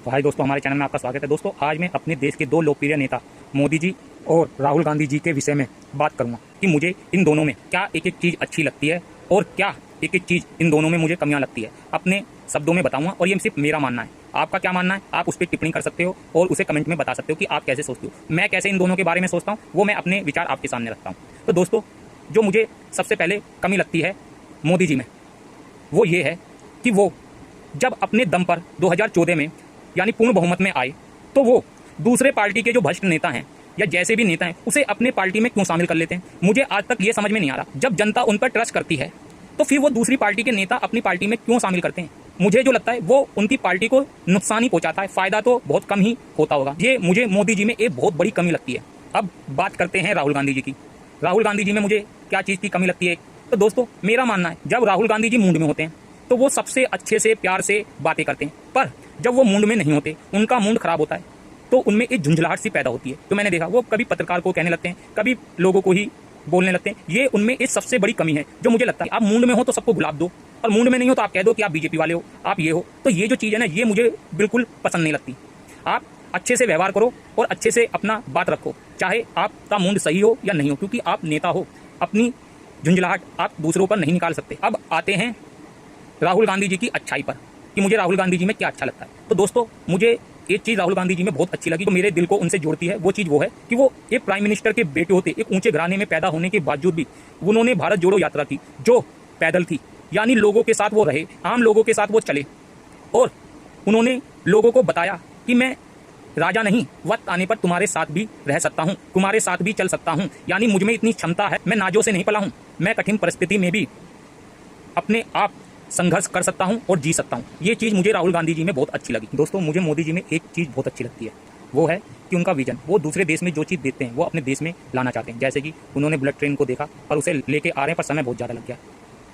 तो हाय दोस्तों, हमारे चैनल में आपका स्वागत है। दोस्तों, आज मैं अपने देश के दो लोकप्रिय नेता मोदी जी और राहुल गांधी जी के विषय में बात करूंगा कि मुझे इन दोनों में क्या एक एक चीज़ अच्छी लगती है और क्या एक एक चीज़ इन दोनों में मुझे कमियां लगती है। अपने शब्दों में बताऊंगा और ये सिर्फ मेरा मानना है। आपका क्या मानना है आप उस पर टिप्पणी कर सकते हो और उसे कमेंट में बता सकते हो कि आप कैसे सोचते हो। मैं कैसे इन दोनों के बारे में सोचता हूँ वो मैं अपने विचार आपके सामने रखता हूँ। तो दोस्तों, जो मुझे सबसे पहले कमी लगती है मोदी जी में, वो ये है कि वो जब अपने दम पर 2014 में यानी पूर्ण बहुमत में आए तो वो दूसरे पार्टी के जो भ्रष्ट नेता हैं या जैसे भी नेता हैं उसे अपने पार्टी में क्यों शामिल कर लेते हैं। मुझे आज तक ये समझ में नहीं आ रहा। जब जनता उन पर ट्रस्ट करती है तो फिर वो दूसरी पार्टी के नेता अपनी पार्टी में क्यों शामिल करते हैं। मुझे जो लगता है वो उनकी पार्टी को नुकसान ही पहुंचाता है, फायदा तो बहुत कम ही होता होगा। ये मुझे मोदी जी में एक बहुत बड़ी कमी लगती है। अब बात करते हैं राहुल गांधी जी की। राहुल गांधी जी में मुझे क्या चीज़ की कमी लगती है। तो दोस्तों, मेरा मानना है जब राहुल गांधी जी मूड में होते हैं तो वो सबसे अच्छे से प्यार से बातें करते हैं, पर जब वो मूड में नहीं होते, उनका मूड खराब होता है तो उनमें एक झुंझलाहट सी पैदा होती है। तो मैंने देखा वो कभी पत्रकार को कहने लगते हैं, कभी लोगों को ही बोलने लगते हैं। ये उनमें एक सबसे बड़ी कमी है जो मुझे लगता है। आप मूड में हो तो सबको गुलाब दो और मूड में नहीं हो तो आप कह दो कि आप बीजेपी वाले हो, आप ये हो। तो ये जो चीज़ है ना, ये मुझे बिल्कुल पसंद नहीं लगती। आप अच्छे से व्यवहार करो और अच्छे से अपना बात रखो, चाहे आपका मूड सही हो या नहीं हो, क्योंकि आप नेता हो। अपनी झुंझलाहट आप दूसरों पर नहीं निकाल सकते। अब आते हैं राहुल गांधी जी की अच्छाई पर कि मुझे राहुल गांधी जी में क्या अच्छा लगता है। तो दोस्तों, मुझे एक चीज़ राहुल गांधी जी में बहुत अच्छी लगी, तो मेरे दिल को उनसे जोड़ती है। वो चीज़ वो है कि वो एक प्राइम मिनिस्टर के बेटे होते, एक ऊंचे घराने में पैदा होने के बावजूद भी उन्होंने भारत जोड़ो यात्रा की जो पैदल थी, यानी लोगों के साथ वो रहे, आम लोगों के साथ वो चले और उन्होंने लोगों को बताया कि मैं राजा नहीं, वक्त आने पर तुम्हारे साथ भी रह सकता हूँ, तुम्हारे साथ भी चल सकता हूँ। यानी मुझ में इतनी क्षमता है, मैं नाजों से नहीं पला हूँ, मैं कठिन परिस्थिति में भी अपने आप संघर्ष कर सकता हूं और जी सकता हूं। ये चीज़ मुझे राहुल गांधी जी में बहुत अच्छी लगी। दोस्तों, मुझे मोदी जी में एक चीज़ बहुत अच्छी लगती है, वो है कि उनका विजन। वो दूसरे देश में जो चीज़ देते हैं वो अपने देश में लाना चाहते हैं। जैसे कि उन्होंने बुलेट ट्रेन को देखा और उसे लेके आ रहे हैं, पर समय बहुत ज़्यादा लग गया।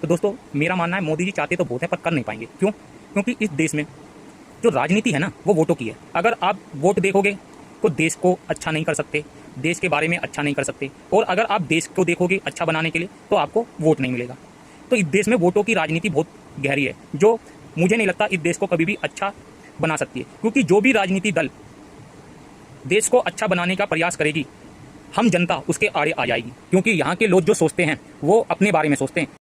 तो दोस्तों, मेरा मानना है मोदी जी चाहते तो बहुत है पर कर नहीं पाएंगे। क्यों? क्योंकि इस देश में जो राजनीति है ना, वो वोटों की है। अगर आप वोट देखोगे तो देश को अच्छा नहीं कर सकते, देश के बारे में अच्छा नहीं कर सकते, और अगर आप देश को देखोगे अच्छा बनाने के लिए तो आपको वोट नहीं मिलेगा। तो इस देश में वोटों की राजनीति बहुत गहरी है, जो मुझे नहीं लगता इस देश को कभी भी अच्छा बना सकती है। क्योंकि जो भी राजनीति दल देश को अच्छा बनाने का प्रयास करेगी, हम जनता उसके आड़े आ जाएगी। क्योंकि यहाँ के लोग जो सोचते हैं वो अपने बारे में सोचते हैं।